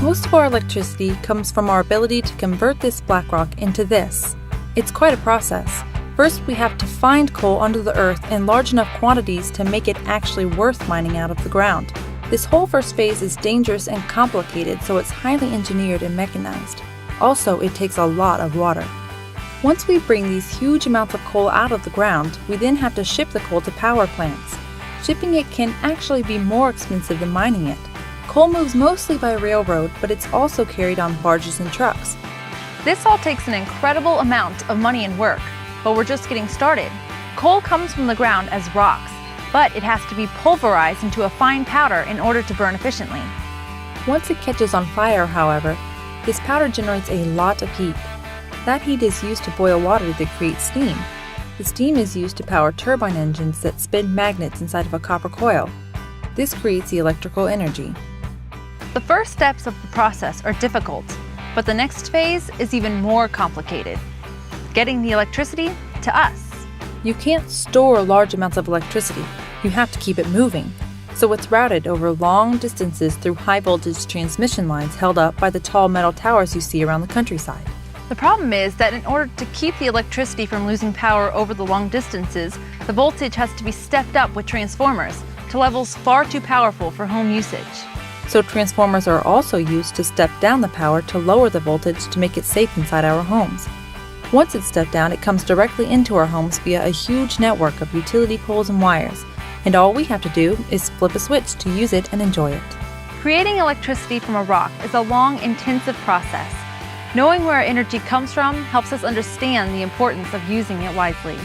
Most of our electricity comes from our ability to convert this black rock into this. It's quite a process. First, we have to find coal under the earth in large enough quantities to make it actually worth mining out of the ground. This whole first phase is dangerous and complicated, so it's highly engineered and mechanized. Also, it takes a lot of water. Once we bring these huge amounts of coal out of the ground, we then have to ship the coal to power plants. Shipping it can actually be more expensive than mining it. Coal moves mostly by railroad, but it's also carried on barges and trucks. This all takes an incredible amount of money and work, but we're just getting started. Coal comes from the ground as rocks, but it has to be pulverized into a fine powder in order to burn efficiently. Once it catches on fire, however, this powder generates a lot of heat. That heat is used to boil water to create steam. The steam is used to power turbine engines that spin magnets inside of a copper coil. This creates the electrical energy. The first steps of the process are difficult, but the next phase is even more complicated: getting the electricity to us. You can't store large amounts of electricity. You have to keep it moving. So it's routed over long distances through high-voltage transmission lines held up by the tall metal towers you see around the countryside. The problem is that in order to keep the electricity from losing power over the long distances, the voltage has to be stepped up with transformers to levels far too powerful for home usage. So transformers are also used to step down the power to lower the voltage to make it safe inside our homes. Once it's stepped down, it comes directly into our homes via a huge network of utility poles and wires, and all we have to do is flip a switch to use it and enjoy it. Creating electricity from a rock is a long, intensive process. Knowing where our energy comes from helps us understand the importance of using it wisely.